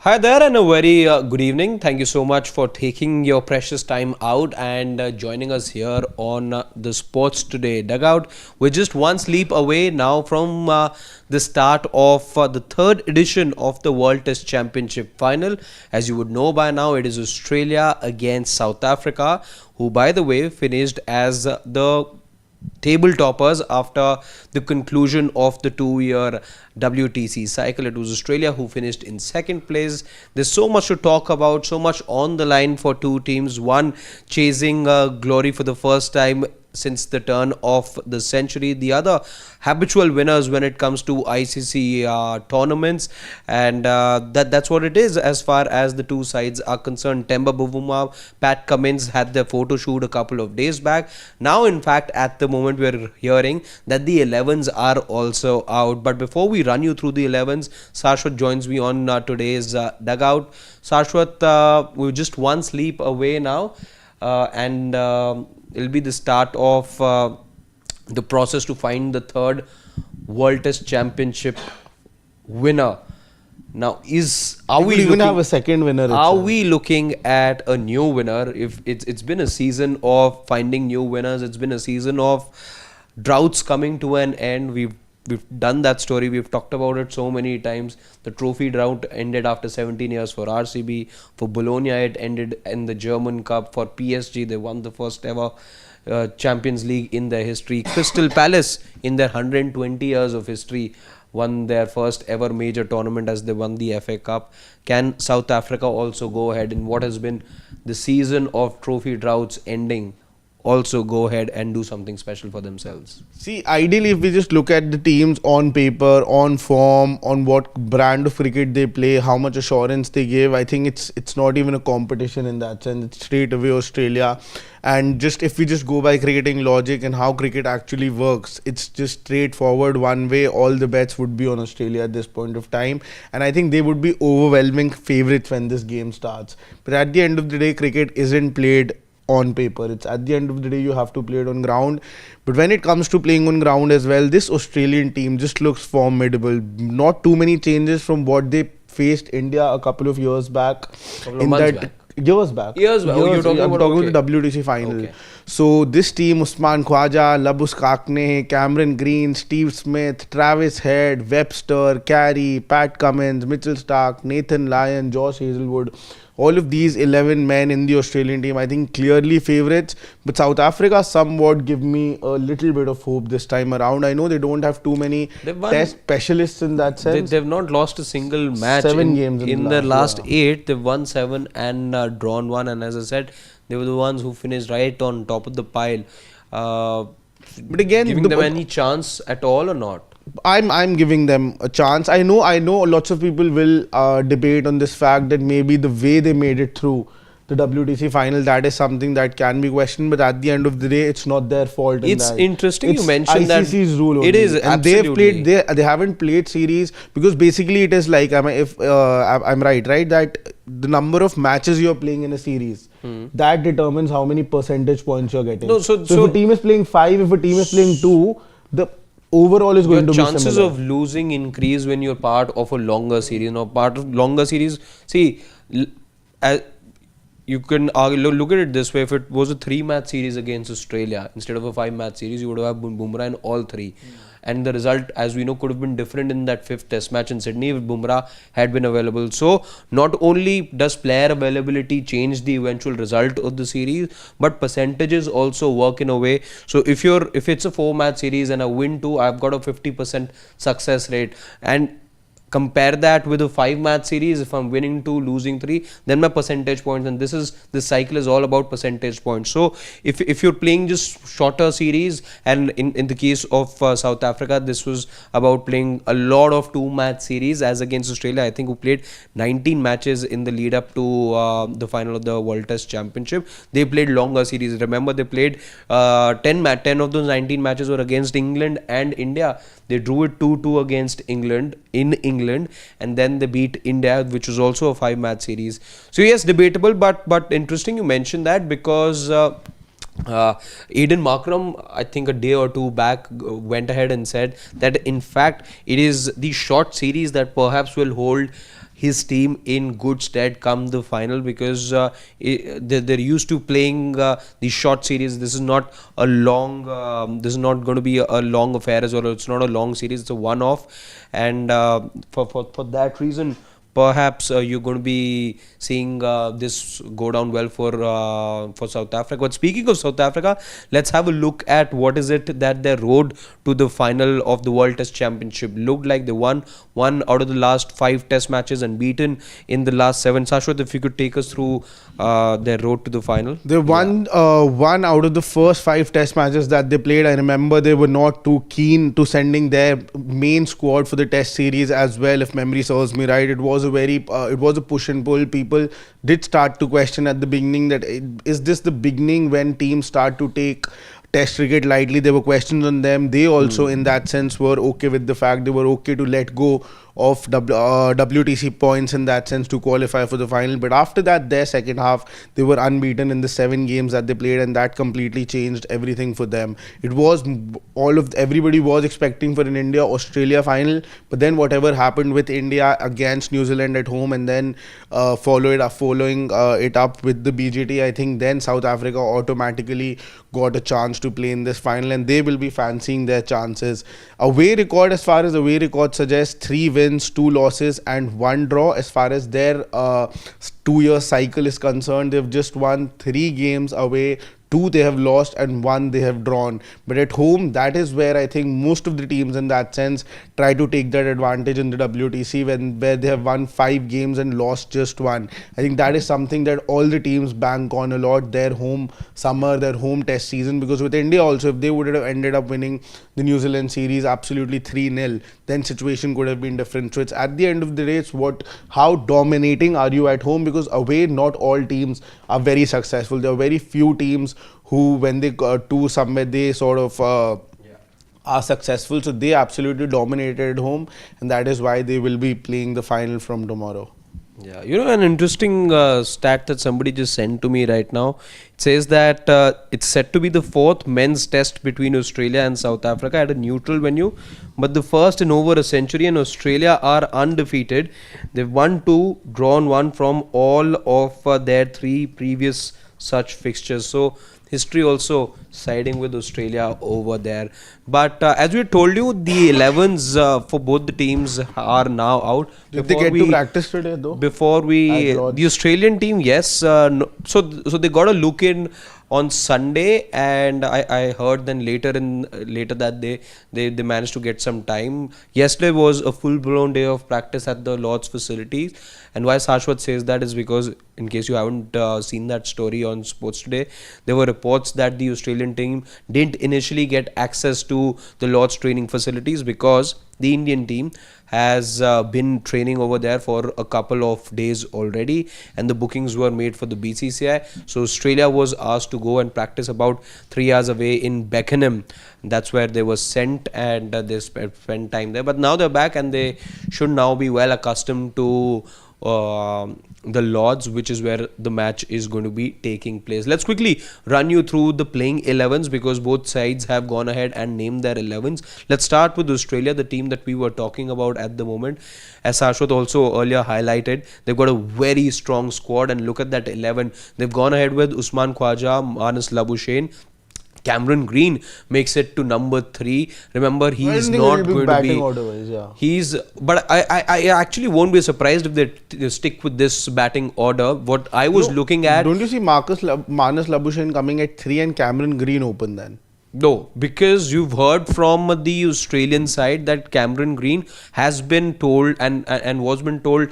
Hi there and a very good evening. Thank you so much for taking your precious time out and joining us here on the Sports Today Dugout. We're just one sleep away now from the start of the third edition of the World Test Championship final. As you would know by now, it is Australia against South Africa, who by the way finished as the table toppers after the conclusion of the 2-year WTC cycle. It was Australia who finished in second place. There's so much to talk about, so much on the line for two teams. One chasing glory for the first time since the turn of the century. The other habitual winners when it comes to ICC tournaments, and that's what it is as far as the two sides are concerned. Temba Bavuma, Pat Cummins had their photo shoot a couple of days back. Now in fact at the moment we're hearing that the 11s are also out. But before we run you through the 11s, Sarshwat joins me on today's dugout. Sarshwat, we're just one sleep away now, and it'll be the start of the process to find the third World Test Championship winner. Now, are we even have a second winner? Are we looking at a new winner? If it's been a season of finding new winners, it's been a season of droughts coming to an end. We've done that story. We've talked about it so many times. The trophy drought ended after 17 years for RCB. For Bologna, it ended in the German Cup. For PSG, they won the first ever Champions League in their history. Crystal Palace, in their 120 years of history, won their first ever major tournament as they won the FA Cup. Can South Africa also go ahead in what has been the season of trophy droughts ending, also go ahead and do something special for themselves? See, ideally, if we just look at the teams on paper, on form, on what brand of cricket they play, how much assurance they give, I think it's not even a competition in that sense. It's straight away Australia. And just if we just go by cricketing logic and how cricket actually works, it's just straightforward one way. All the bets would be on Australia at this point of time. And I think they would be overwhelming favourites when this game starts. But at the end of the day, cricket isn't played on paper. It's at the end of the day you have to play it on ground. But when it comes to playing on ground as well, this Australian team just looks formidable. Not too many changes from what they faced India a couple of years back. Years back. I'm talking about the WTC final. Okay. So this team, Usman Khwaja, Labus Kakne, Cameron Green, Steve Smith, Travis Head, Webster, Carey, Pat Cummins, Mitchell Starc, Nathan Lyon, Josh Hazelwood, all of these 11 men in the Australian team, I think clearly favourites. But South Africa somewhat give me a little bit of hope this time around. I know they don't have too many test specialists in that sense. They've not lost a single match. 7 games in the last 8. They've won 7 and drawn 1. And as I said, they were the ones who finished right on top of the pile. But again, giving them any chance at all or not? I'm giving them a chance. I know lots of people will debate on this fact that maybe the way they made it through the WTC final, that is something that can be questioned, but at the end of the day it's not their fault. It's interesting you mentioned that. ICC's rule only. It is, and absolutely. they haven't played series because basically it is like, I'm right that the number of matches you're playing in a series, that determines how many percentage points you're getting. No, so if a team is playing 5, if a team is playing 2, the overall is going to be similar. Your chances of losing increase when you're part of a longer series. Now, part of longer series, see, you can look at it this way. If it was a 3-match series against Australia instead of a 5-match series, you would have Bumrah in all 3. And the result, as we know, could have been different in that 5th test match in Sydney if Bumrah had been available. So not only does player availability change the eventual result of the series, but percentages also work in a way. So if it's a 4-match series and I win 2, I've got a 50% success rate. And compare that with a 5-match series. If I'm winning 2, losing 3, then my percentage points, and this cycle is all about percentage points. So if you're playing just shorter series, and in the case of South Africa, this was about playing a lot of 2-match series as against Australia, I think, who played 19 matches in the lead up to the final of the World Test Championship. They played longer series. Remember, they played 10 of those 19 matches were against England and India. They drew it 2-2 against England in England, and then they beat India, which was also a 5-match series. So yes, debatable, but interesting you mentioned that, because Aiden Markram, I think a day or two back, went ahead and said that in fact it is the short series that perhaps will hold his team in good stead come the final, because they're used to playing the short series. This is not a long, this is not going to be a long affair as well. It's not a long series, it's a one off. And for that reason, perhaps you're going to be seeing this go down well for South Africa. But speaking of South Africa, let's have a look at what is it that their road to the final of the World Test Championship looked like. They won one out of the last 5 Test matches and beaten in the last 7. Shashwat, if you could take us through their road to the final. They won one out of the first 5 Test matches that they played. I remember they were not too keen to sending their main squad for the Test series as well, if memory serves me right. It was a push and pull. People did start to question at the beginning that is this the beginning when teams start to take Test cricket lightly. There were questions on them. They also, in that sense, were okay with the fact they were okay to let go of WTC points in that sense to qualify for the final. But after that, their second half, they were unbeaten in the 7 games that they played, and that completely changed everything for them. It was everybody was expecting for an India-Australia final, but then whatever happened with India against New Zealand at home, and then following it up with the BGT, I think then South Africa automatically got a chance to play in this final, and they will be fancying their chances. Away record, as far as away record suggests, 3 wins, 2 losses and 1 draw. As far as their 2-year cycle is concerned, they've just won 3 games away, 2 they have lost and 1 they have drawn. But at home, that is where I think most of the teams in that sense try to take that advantage in the WTC, where they have won 5 games and lost just 1. I think that is something that all the teams bank on a lot, their home summer, their home Test season. Because with India also, if they would have ended up winning the New Zealand series absolutely 3-0, then situation could have been different. So it's at the end of the day, it's how dominating are you at home, because away not all teams are very successful. There are very few teams who, when they go to somewhere, they sort of are successful. So they absolutely dominated at home, and that is why they will be playing the final from tomorrow. Yeah, an interesting stat that somebody just sent to me right now. It says that it's set to be the 4th men's test between Australia and South Africa at a neutral venue, but the first in over a century, and Australia are undefeated. They've won 2, drawn 1 from all of their 3 previous such fixtures. So history also siding with Australia over there. But as we told you, the 11s for both the teams are now out. Did they get to practice today though? The Australian team, yes. So they got a look in on Sunday, and I heard then later that they managed to get some time. Yesterday was a full-blown day of practice at the Lord's facilities. And why Shashwat says that is because, in case you haven't seen that story on Sports Today, there were reports that the Australian team didn't initially get access to the Lord's training facilities because the Indian team has been training over there for a couple of days already, and the bookings were made for the BCCI. So Australia was asked to go and practice about 3 hours away in Beckenham. That's where they were sent, and they spent time there. But now they're back, and they should now be well accustomed to the Lords, which is where the match is going to be taking place. Let's quickly run you through the playing 11s, because both sides have gone ahead and named their 11s. Let's start with Australia, the team that we were talking about at the moment. As Ashwat also earlier highlighted, they've got a very strong squad, and look at that 11. They've gone ahead with Usman Khwaja, Marnus Labuschagne. Cameron Green makes it to number 3. Remember, he's not going to be. Order-wise, yeah. But I actually won't be surprised if they stick with this batting order. What I was looking at. Don't you see Marnus Labuschagne coming at 3 and Cameron Green open then? No, because you've heard from the Australian side that Cameron Green has been told and was been told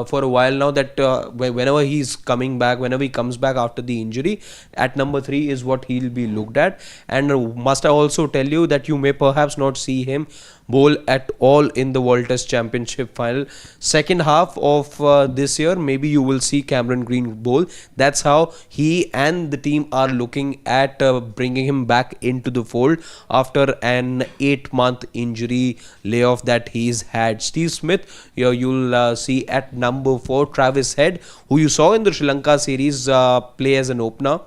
for a while now that whenever he's coming back, whenever he comes back after the injury, at number 3 is what he'll be looked at. And must I also tell you that you may perhaps not see him bowl at all in the World Test Championship final. Second half of this year, maybe you will see Cameron Green bowl. That's how he and the team are looking at bringing him back into the fold after an 8-month injury layoff that he's had. Steve Smith, here you'll see at number 4, Travis Head, who you saw in the Sri Lanka series play as an opener.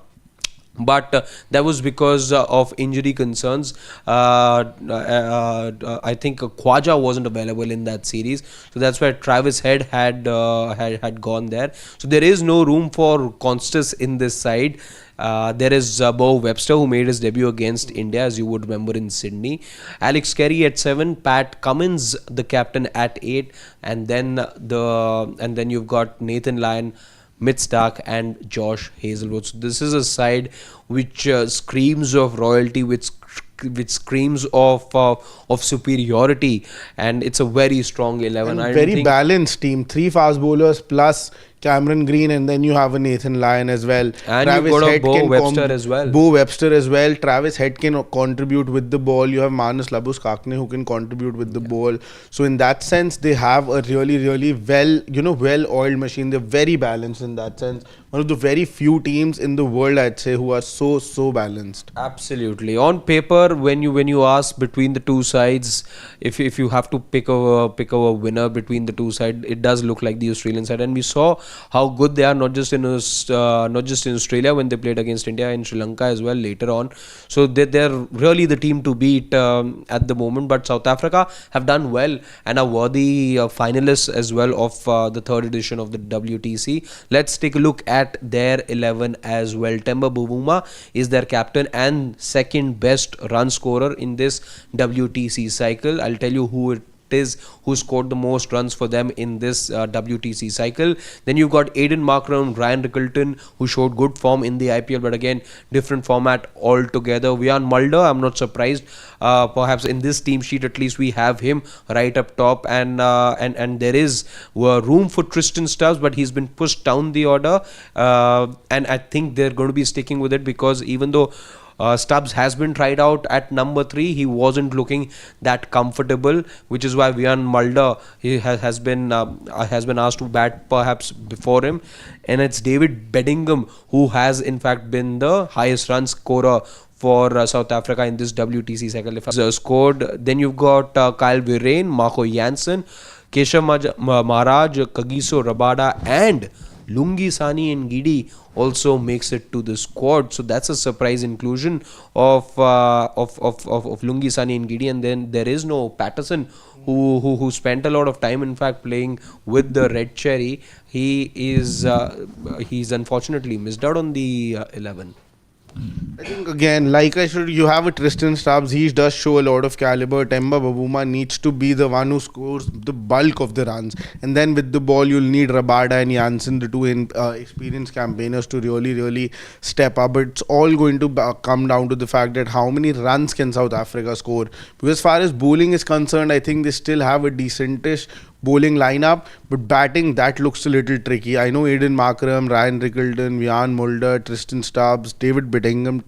but that was because of injury concerns. I think Khwaja wasn't available in that series, so that's why Travis Head had gone there. So there is no room for Constas in this side. There is Bo Webster, who made his debut against India, as you would remember, in Sydney. Alex Carey at 7, Pat Cummins, the captain, at 8, and then you've got Nathan Lyon, Mitch Stark, and Josh Hazelwood. So this is a side which screams of royalty, which screams of superiority, and it's a very strong 11. And I don't very think balanced team. 3 fast bowlers plus Cameron Green, and then you have a Nathan Lyon as well. And you've got a Bo Webster as well. Bo Webster as well. Travis Head can contribute with the ball. You have Manus Labuschagne who can contribute with the ball. So in that sense, they have a really, really well-oiled machine. They're very balanced in that sense. One of the very few teams in the world, I'd say, who are so balanced. Absolutely. On paper, when you ask between the two sides, if you have to pick a winner between the two sides, it does look like the Australian side, and we saw how good they are, not just in Australia when they played against India, in Sri Lanka as well later on. So they're really the team to beat at the moment. But South Africa have done well and are worthy finalists as well of the third edition of the WTC. Let's take a look at their 11 as well. Temba Bavuma is their captain and second best run scorer in this WTC cycle. I'll tell you who it is who scored the most runs for them in this WTC cycle. Then you've got Aiden Markram, Ryan Rickelton, who showed good form in the IPL, but again different format altogether. Vian Mulder, I'm not surprised. Perhaps in this team sheet at least we have him right up top, and there is room for Tristan Stubbs, but he's been pushed down the order, and I think they're going to be sticking with it, because even though Stubbs has been tried out at number 3, he wasn't looking that comfortable, which is why Vian Mulder has been asked to bat perhaps before him. And it's David Bedingham who has in fact been the highest run scorer for South Africa in this WTC cycle. If scored, then you've got Kyle Virane, Marco Jansen, Keshav Maharaj, Kagiso Rabada, and Lungi Sani Ngidi also makes it to the squad. So that's a surprise inclusion of Lungi Sani Ngidi. And then there is no Patterson, who spent a lot of time in fact playing with the Red Cherry. He's unfortunately missed out on the 11. I think again, like I said, you have a Tristan Stubbs. He does show a lot of caliber. Temba Bavuma needs to be the one who scores the bulk of the runs, and then with the ball you'll need Rabada and Jansen, the two experienced campaigners, to really step up. But it's all going to come down to the fact that how many runs can South Africa score. Because as far as bowling is concerned, I think they still have a decentish bowling lineup, but batting, that looks a little tricky. I know Aiden Markram, Ryan Rickelton, Vian Mulder, Tristan Stubbs, David Bedingham,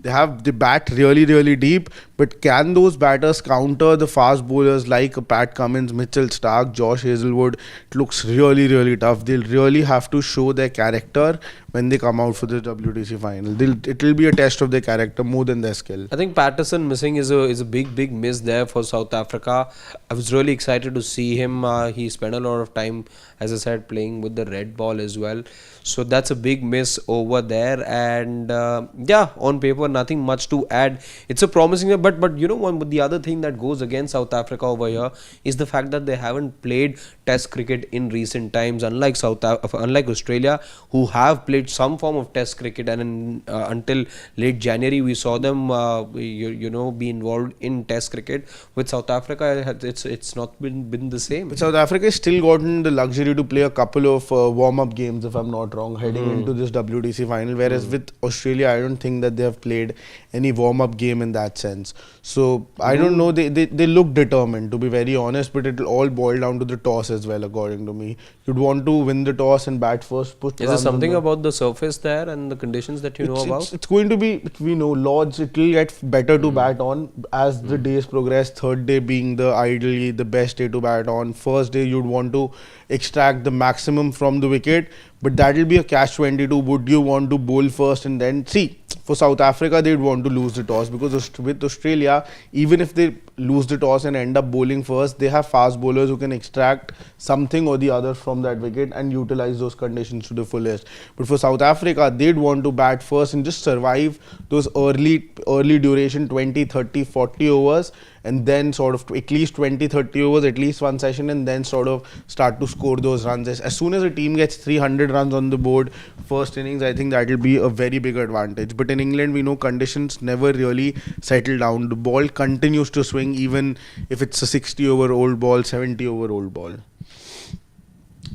they bat really deep, but can those batters counter the fast bowlers like Pat Cummins, Mitchell Stark, Josh Hazelwood? It looks really tough. They'll really have to show their character when they come out for the WTC final. It will be a test of their character more than their skill. I think Patterson missing is a big miss there for South Africa. I was really excited to see him. He spent a lot of time, as I said, playing with the red ball as well. So that's a big miss over there. And on paper, nothing much to add. It's a promising, but you know, the other thing that goes against South Africa over here is the fact that they haven't played Test cricket in recent times, unlike Australia, who have played some form of Test cricket, and until late January we saw them be involved in Test cricket. With South Africa, it's not been the same. But South Africa has still gotten the luxury to play a couple of warm-up games, if I'm not wrong, heading into this WTC final, whereas with Australia I don't think that they have played any warm-up game in that sense. So I don't know, they look determined, to be very honest, but it'll all boil down to the toss as well, according to me. You'd want to win the toss and bat first. Is there something about the surface there and the conditions that you know about? It's going to be, we know, Lords, it will get better to bat on as the days progress. Third day being ideally the best day to bat on. First day you'd want to extract the maximum from the wicket, but that will be a catch-22. Would you want to bowl first and then see? For South Africa, they'd want to lose the toss, because with Australia, even if they lose the toss and end up bowling first, they have fast bowlers who can extract something or the other from that wicket and utilize those conditions to the fullest. But for South Africa, they'd want to bat first and just survive those early duration 20, 30, 40 overs, and then sort of at least 20, 30 overs, at least one session, and then sort of start to score those runs. As soon as a team gets 300 runs on the board first innings, I think that will be a very big advantage. But in England, we know conditions never really settle down. The ball continues to swing even if it's a 60 over old ball, 70 over old ball.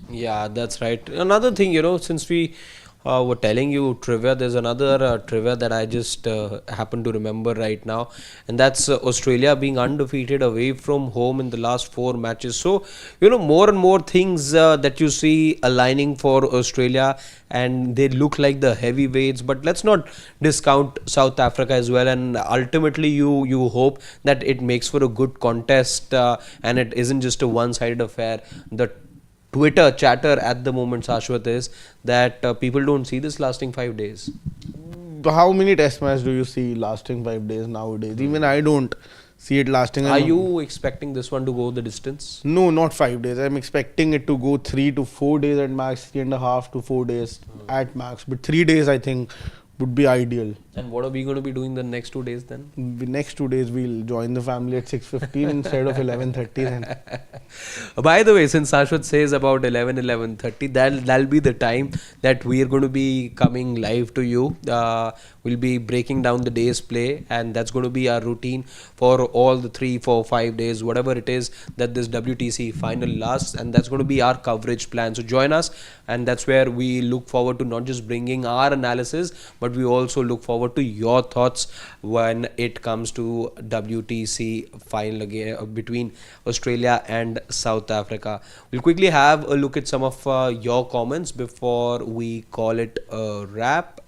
Yeah, that's right. Another thing, since we were telling you trivia, there's another trivia that I just happen to remember right now, and that's Australia being undefeated away from home in the last 4 matches. So, more and more things that you see aligning for Australia, and they look like the heavyweights. But let's not discount South Africa as well. And ultimately, you hope that it makes for a good contest, and it isn't just a one-sided affair. The Twitter chatter at the moment, Shashwat, is that people don't see this lasting 5 days. How many test matches do you see lasting 5 days nowadays? Even I don't see it lasting. Are you expecting this one to go the distance? No, not 5 days. I'm expecting it to go 3 to 4 days at max, 3.5 to 4 days at max. But 3 days, I think, would be ideal. And what are we going to be doing the next 2 days then? The next 2 days, we'll join the family at 6:15 instead of 11:30 then. By the way, since Shashwat says about 11:30, that'll be the time that we are going to be coming live to you. We'll be breaking down the day's play, and that's going to be our routine for all the 3, 4, 5 days, whatever it is that this WTC final lasts, and that's going to be our coverage plan. So join us, and that's where we look forward to not just bringing our analysis, but we also look forward to your thoughts when it comes to WTC final again between Australia and South Africa. We'll quickly have a look at some of your comments before we call it a wrap.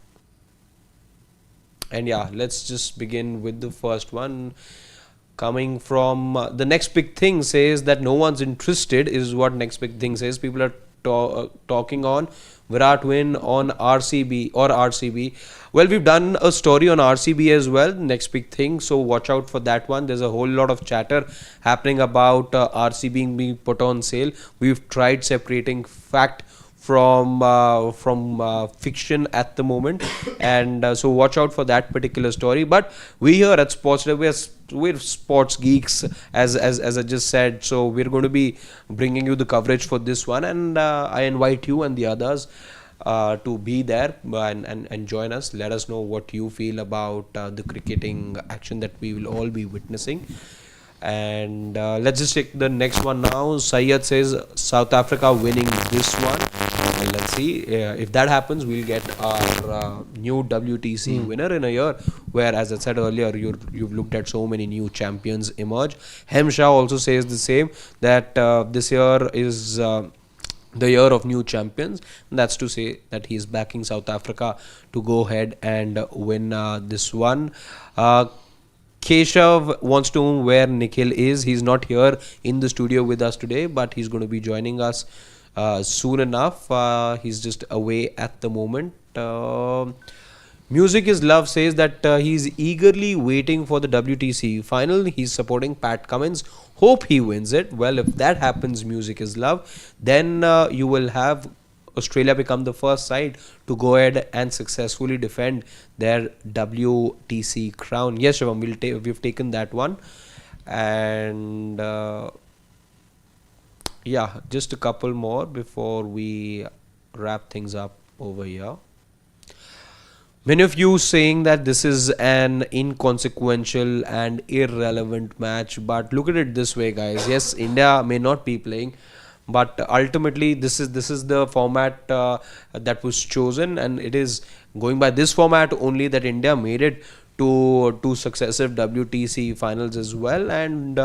And yeah, let's just begin with the first one. Coming from the next big thing says that no one's interested, is what next big thing says. People are talking on Virat win on RCB or RCB. Well, we've done a story on RCB as well, next big thing, so watch out for that one. There's a whole lot of chatter happening about RCB being put on sale. We've tried separating fact from fiction at the moment, and so watch out for that particular story. But we here at we're sports geeks, as I just said, so we're going to be bringing you the coverage for this one, and I invite you and the others to be there and join us. Let us know what you feel about the cricketing action that we will all be witnessing. And let's just take the next one now. Syed says South Africa winning this one. And let's see if that happens, we'll get our new WTC winner in a year where, as I said earlier, you've looked at so many new champions emerge. Hemshah also says the same, that this year is the year of new champions. And that's to say that he's backing South Africa to go ahead and win this one. Keshav wants to know where Nikhil is. He's not here in the studio with us today, but he's going to be joining us soon enough. He's just away at the moment. Music is Love says that he's eagerly waiting for the WTC final. He's supporting Pat Cummins. Hope he wins it. Well, if that happens, Music is Love, then you will have Australia become the first side to go ahead and successfully defend their WTC crown. Yes, Shivam, we've taken that one. And yeah, just a couple more before we wrap things up over here. Many of you saying that this is an inconsequential and irrelevant match, but look at it this way, guys. Yes, India may not be playing, but ultimately this is the format that was chosen, and it is going by this format only that India made it to two successive WTC finals as well. And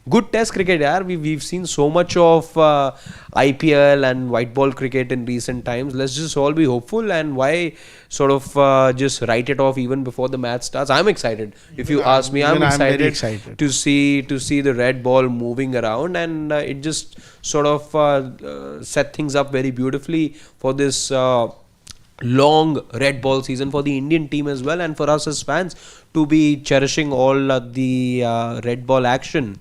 good test cricket, yaar. We've seen so much of IPL and white ball cricket in recent times. Let's just all be hopeful, and why sort of just write it off even before the match starts. I'm excited. If you ask me, I'm excited, very excited to see the red ball moving around, and it just sort of set things up very beautifully for this long red ball season for the Indian team as well, and for us as fans to be cherishing all the red ball action.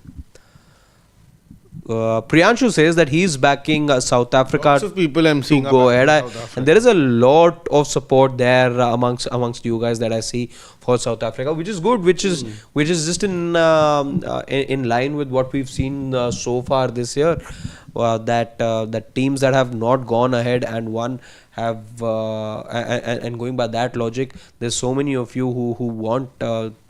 Priyanshu says that he's backing South Africa Lots of people I'm to seeing are go backing ahead. South Africa. And there is a lot of support there amongst you guys that I see for South Africa, which is good, which is just in line with what we've seen so far this year. That teams that have not gone ahead and won have and going by that logic, there's so many of you who want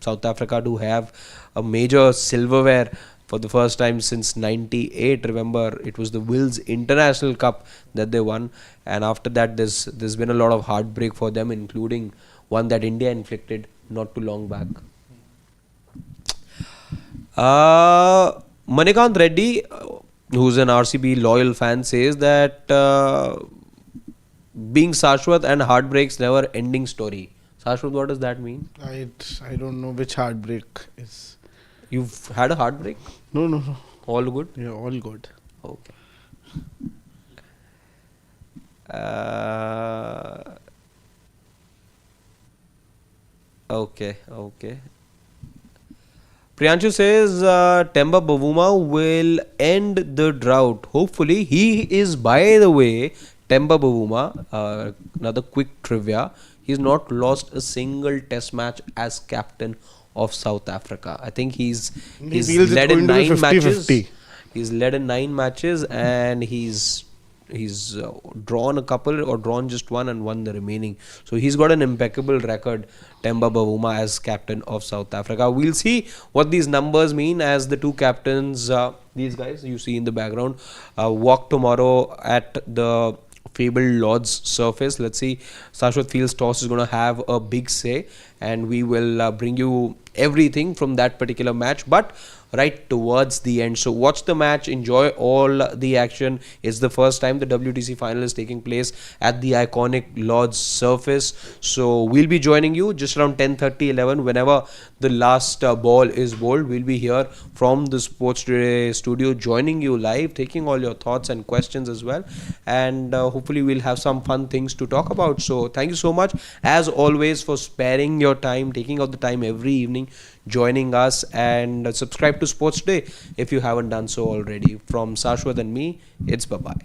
South Africa to have a major silverware for the first time since '98. Remember, it was the Wills International Cup that they won, and after that, there's been a lot of heartbreak for them, including one that India inflicted not too long back. Manikant Reddy, who's an RCB loyal fan, says that being Shashwat and heartbreaks never ending story. Shashwat, what does that mean? I don't know which heartbreak is. You've had a heartbreak? No. All good? Yeah, all good. Okay. Okay. Priyanshu says Temba Bavuma will end the drought. Hopefully, he is, by the way, Temba Bavuma, another quick trivia, he's not lost a single test match as captain of South Africa. I think he's feels led it's in going to be 9 matches. 50-50. He's led in 9 matches and he's drawn a couple or drawn just one and won the remaining. So he's got an impeccable record, Temba Bavuma, as captain of South Africa. We'll see what these numbers mean as the two captains, these guys you see in the background, walk tomorrow at the fabled Lord's surface. Let's see. Shashwat feels toss is going to have a big say, and we will bring you everything from that particular match, but right towards the end. So watch the match, enjoy all the action. It's the first time the WTC final is taking place at the iconic Lord's surface. So we'll be joining you just around 10:30, 11, whenever the last ball is bowled. We'll be here from the Sports Today studio, joining you live, taking all your thoughts and questions as well, and hopefully we'll have some fun things to talk about. So thank you so much as always for sparing your time, taking out the time every evening, joining us, and subscribe to Sports Today if you haven't done so already. From Shashwat and me, it's bye-bye.